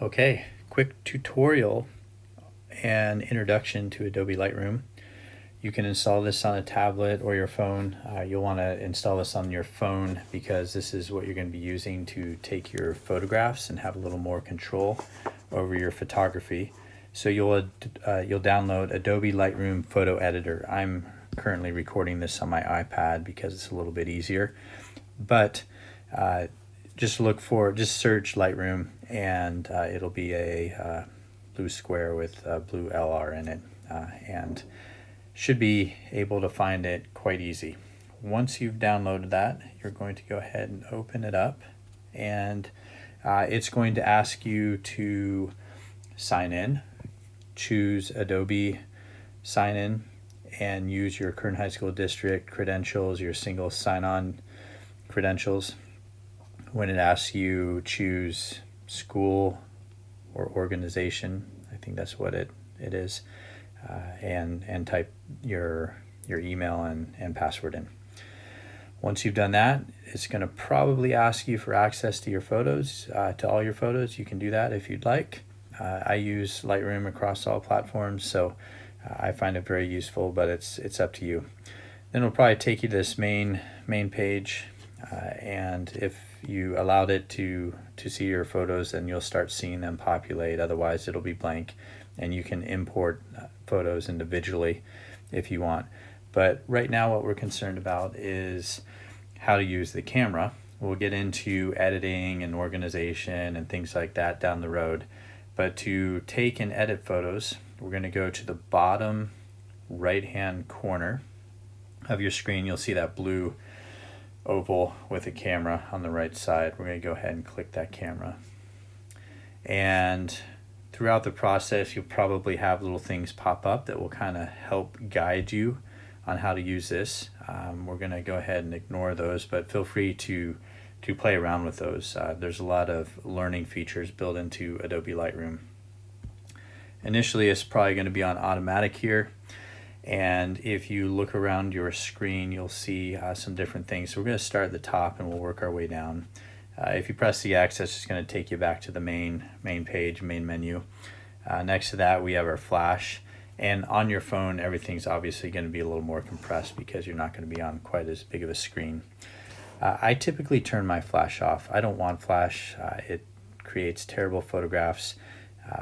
Okay, quick tutorial and introduction to Adobe Lightroom. You can install this on a tablet or your phone. You'll want to install this on your phone because this is what you're going to be using to take your photographs and have a little more control over your photography. So you'll download Adobe Lightroom Photo Editor. I'm currently recording this on my iPad because it's a little bit easier, but just search Lightroom and it'll be a blue square with a blue LR in it, and should be able to find it quite easy. Once you've downloaded that, you're going to go ahead and open it up, and it's going to ask you to sign in, choose Adobe sign in, and use your current high school district credentials, your single sign-on credentials. When it asks you, choose school or organization, I think that's what it is, and type your email and password in. Once you've done that, it's going to probably ask you for access to your photos, to all your photos. You can do that if you'd like. I use Lightroom across all platforms, so I find it very useful, but it's up to you. Then it'll probably take you to this main page, and if you allowed it to see your photos, then you'll start seeing them populate. Otherwise, it'll be blank, and you can import photos individually if you want. But right now, what we're concerned about is how to use the camera. We'll get into editing and organization and things like that down the road. But to take and edit photos, we're going to go to the bottom right-hand corner of your screen. You'll see that blue oval with a camera on the right side. We're going to go ahead and click that camera. And throughout the process, you'll probably have little things pop up that will kind of help guide you on how to use this. We're going to go ahead and ignore those, but feel free to play around with those. There's a lot of learning features built into Adobe Lightroom. Initially, it's probably going to be on automatic here. And if you look around your screen, you'll see some different things. So we're going to start at the top and we'll work our way down. If you press the X, it's just going to take you back to the main page, main menu. Next to that, we have our flash. And on your phone, everything's obviously going to be a little more compressed because you're not going to be on quite as big of a screen. I typically turn my flash off. I don't want flash. It creates terrible photographs.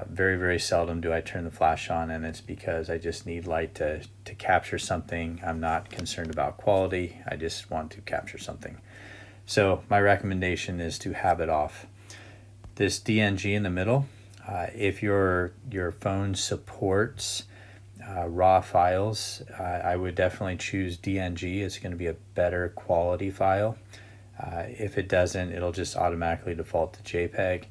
Very, very seldom do I turn the flash on, and it's because I just need light to capture something. I'm not concerned about quality. I just want to capture something. So my recommendation is to have it off. This DNG in the middle, if your phone supports raw files, I would definitely choose DNG. It's going to be a better quality file. If it doesn't, it'll just automatically default to JPEG.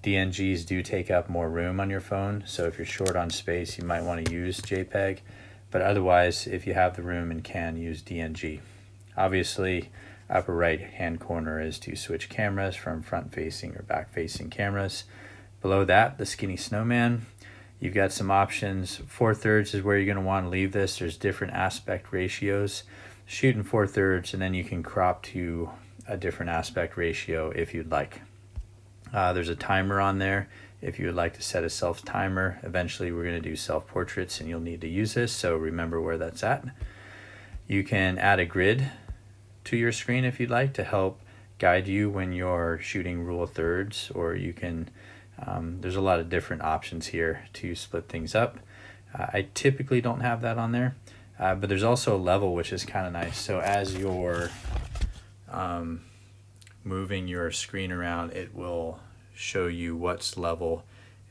DNGs do take up more room on your phone, so if you're short on space, you might want to use JPEG, but otherwise, if you have the room and can, use DNG. Obviously, upper right hand corner is to switch cameras from front facing or back facing cameras. Below that, the skinny snowman. You've got some options. 4/3 is where you're going to want to leave this. There's different aspect ratios. Shoot in 4/3, and then you can crop to a different aspect ratio if you'd like. There's a timer on there if you would like to set a self timer. Eventually we're going to do self portraits and you'll need to use this, so remember where that's at. You can add a grid to your screen if you'd like to help guide you when you're shooting rule of thirds, or you can there's a lot of different options here to split things up. I typically don't have that on there, but there's also a level, which is kind of nice. So as you're moving your screen around, it will show you what's level,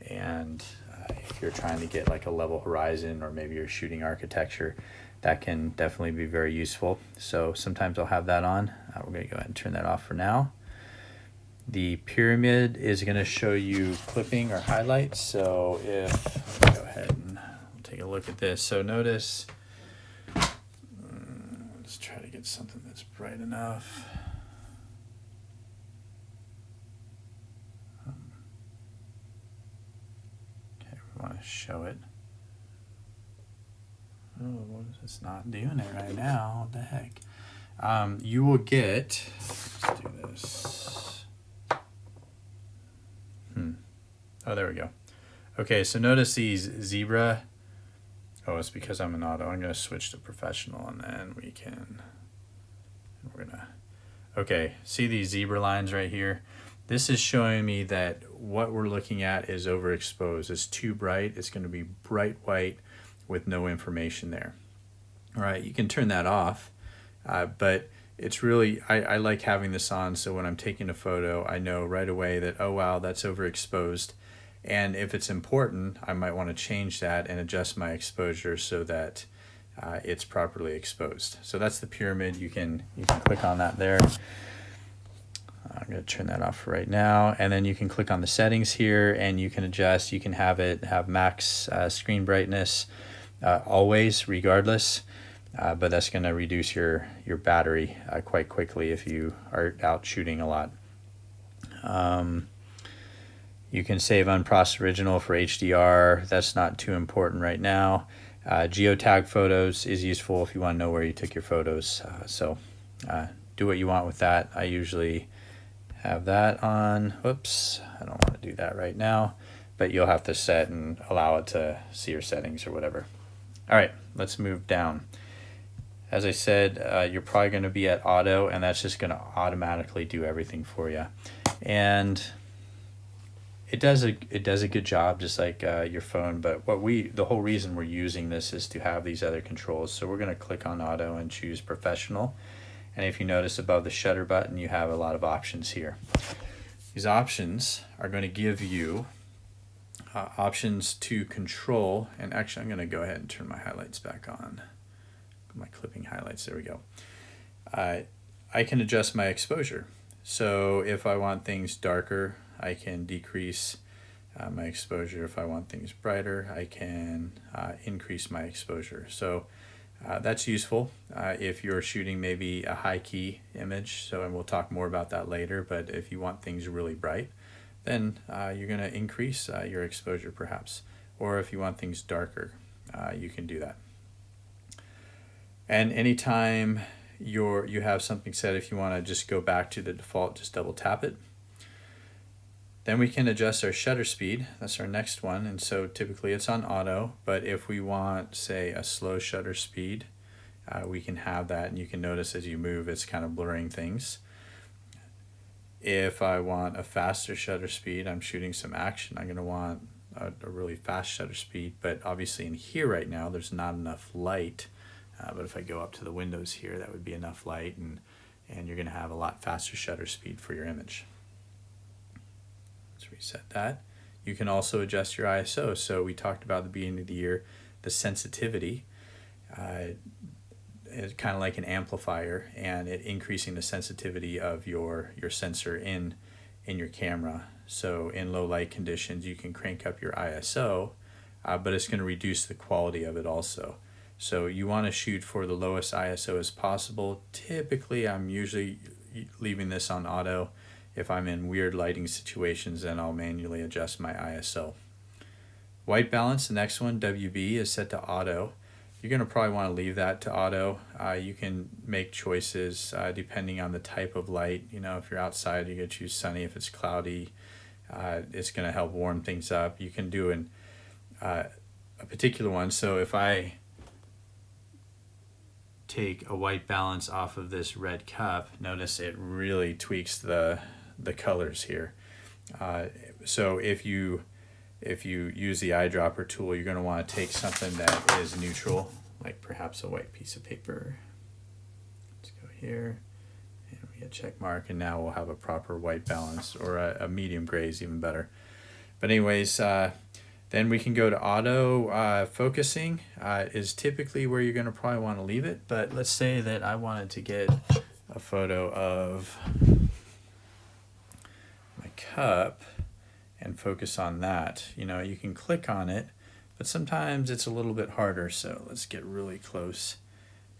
and if you're trying to get like a level horizon, or maybe you're shooting architecture, that can definitely be very useful. So sometimes I'll have that on. We're going to go ahead and turn that off for now. The pyramid is going to show you clipping or highlights. So if go ahead and take a look at this. So notice, let's try to get something that's bright enough. Want to show it. Oh, it's not doing it right now. What the heck? You will get, let's do this. Oh, there we go. Okay, so notice these zebra. Oh, it's because I'm in auto. I'm going to switch to professional, and then we're going to, okay, see these zebra lines right here? This is showing me that what we're looking at is overexposed. It's too bright. It's going to be bright white with no information there. All right, you can turn that off, but it's really, I like having this on, so when I'm taking a photo, I know right away that, oh wow, that's overexposed. And if it's important, I might want to change that and adjust my exposure so that it's properly exposed. So that's the pyramid. You can click on that there. I'm going to turn that off right now, and then you can click on the settings here, and you can adjust. You can have it have max screen brightness always, regardless, but that's going to reduce your battery quite quickly if you are out shooting a lot. You can save unprocessed original for HDR. That's not too important right now. Geotag photos is useful if you want to know where you took your photos. So do what you want with that. I usually have that on. Whoops, I don't want to do that right now, but you'll have to set and allow it to see your settings or whatever. All right, let's move down. As I said, you're probably going to be at auto, and that's just going to automatically do everything for you. And it does a good job, just like your phone. But the whole reason we're using this is to have these other controls. So we're going to click on auto and choose professional. And if you notice above the shutter button, you have a lot of options here. These options are going to give you options to control. And actually, I'm going to go ahead and turn my highlights back on. My clipping highlights, there we go. I can adjust my exposure. So if I want things darker, I can decrease my exposure. If I want things brighter, I can increase my exposure. So that's useful if you're shooting maybe a high key image. So, and we'll talk more about that later, but if you want things really bright, then you're going to increase your exposure perhaps. Or if you want things darker, you can do that. And anytime you have something set, if you want to just go back to the default, just double tap it. Then we can adjust our shutter speed. That's our next one. And so typically it's on auto, but if we want, say, a slow shutter speed, we can have that. And you can notice as you move, it's kind of blurring things. If I want a faster shutter speed, I'm shooting some action, I'm going to want a really fast shutter speed. But obviously in here right now, there's not enough light. But if I go up to the windows here, that would be enough light, and you're going to have a lot faster shutter speed for your image. Let's reset that. You can also adjust your ISO. So we talked about at the beginning of the year, the sensitivity. It's kind of like an amplifier, and it increasing the sensitivity of your sensor in your camera. So in low light conditions, you can crank up your ISO, but it's going to reduce the quality of it also. So you want to shoot for the lowest ISO as possible. Typically, I'm usually leaving this on auto. If I'm in weird lighting situations, then I'll manually adjust my ISO. White balance, the next one, WB, is set to auto. You're going to probably want to leave that to auto. You can make choices depending on the type of light. You know, if you're outside, you can choose sunny. If it's cloudy, it's going to help warm things up. You can do a particular one. So if I take a white balance off of this red cup, notice it really tweaks the colors here. So if you use the eyedropper tool, you're going to want to take something that is neutral, like perhaps a white piece of paper. Let's go here, and we get check mark, and now we'll have a proper white balance, or a medium gray is even better. But anyways, then we can go to auto. Focusing is typically where you're going to probably want to leave it, but let's say that I wanted to get a photo of my cup and focus on that. You know, you can click on it, but sometimes it's a little bit harder. So let's get really close.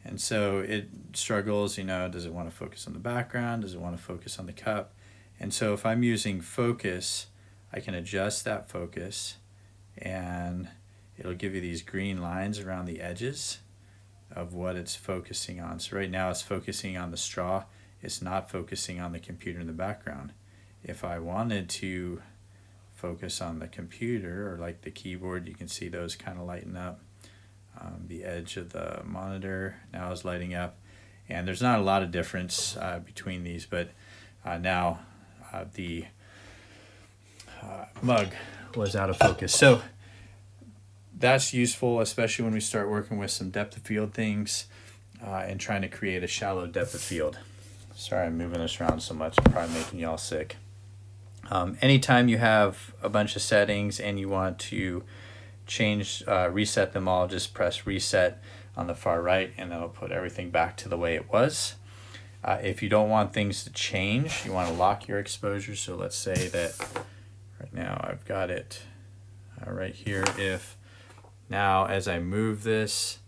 And so it struggles, you know, does it want to focus on the background? Does it want to focus on the cup? And so if I'm using focus, I can adjust that focus, and it'll give you these green lines around the edges of what it's focusing on. So right now it's focusing on the straw. It's not focusing on the computer in the background. If I wanted to focus on the computer or like the keyboard, you can see those kind of lighten up. The edge of the monitor now is lighting up, and there's not a lot of difference between these, but now the mug was out of focus. So that's useful, especially when we start working with some depth of field things and trying to create a shallow depth of field. Sorry, I'm moving this around so much, I'm probably making y'all sick. Anytime you have a bunch of settings and you want to change, reset them all, just press reset on the far right and that'll put everything back to the way it was. If you don't want things to change, you want to lock your exposure. So let's say that right now I've got it right here. If now as I move this,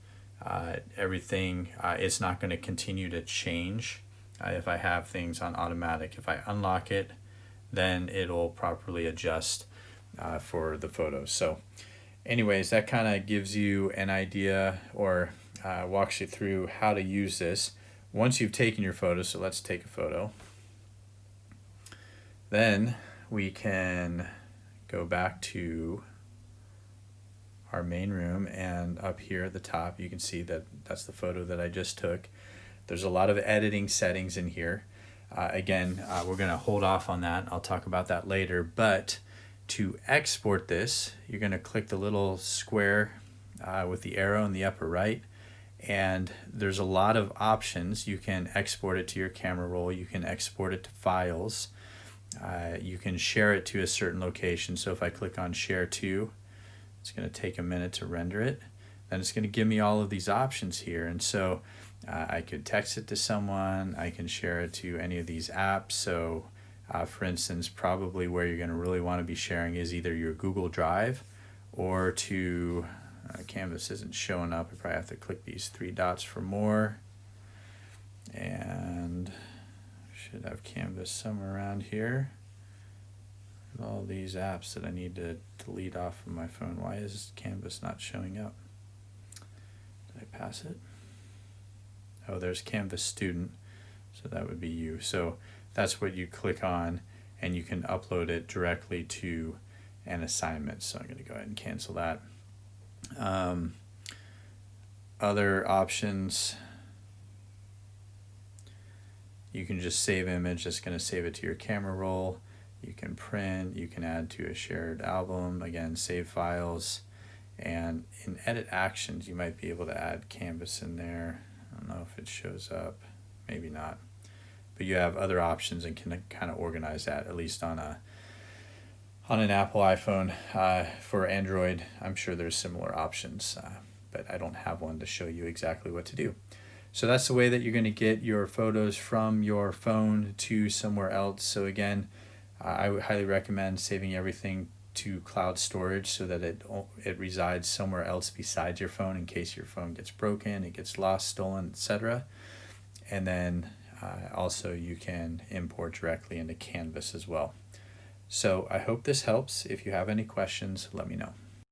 everything, it's not going to continue to change if I have things on automatic. If I unlock it, then it'll properly adjust for the photos. So anyways, that kind of gives you an idea or walks you through how to use this. Once you've taken your photo, so let's take a photo, then we can go back to our main room, and up here at the top you can see that that's the photo that I just took. There's a lot of editing settings in here. Again, we're going to hold off on that. I'll talk about that later, but to export this, you're going to click the little square with the arrow in the upper right, and there's a lot of options. You can export it to your camera roll, you can export it to files, you can share it to a certain location. So if I click on share to, it's going to take a minute to render it, then it's going to give me all of these options here. And so I could text it to someone, I can share it to any of these apps. So for instance, probably where you're going to really want to be sharing is either your Google Drive or to Canvas isn't showing up. I probably have to click these three dots for more, and should have Canvas somewhere around here. All these apps that I need to delete off of my phone. Why is Canvas not showing up? Did I pass it? Oh, there's Canvas Student, so that would be you. So that's what you click on, and you can upload it directly to an assignment. So I'm going to go ahead and cancel that. Other options, you can just save image. It's going to save it to your camera roll. You can print, you can add to a shared album, again, save files. And in edit actions, you might be able to add Canvas in there. I don't know if it shows up, maybe not. But you have other options and can kind of organize that, at least on an Apple iPhone. For Android, I'm sure there's similar options, but I don't have one to show you exactly what to do. So that's the way that you're going to get your photos from your phone to somewhere else. So again, I would highly recommend saving everything to cloud storage so that it resides somewhere else besides your phone in case your phone gets broken, it gets lost, stolen, etc. And then also you can import directly into Canvas as well. So I hope this helps. If you have any questions, let me know.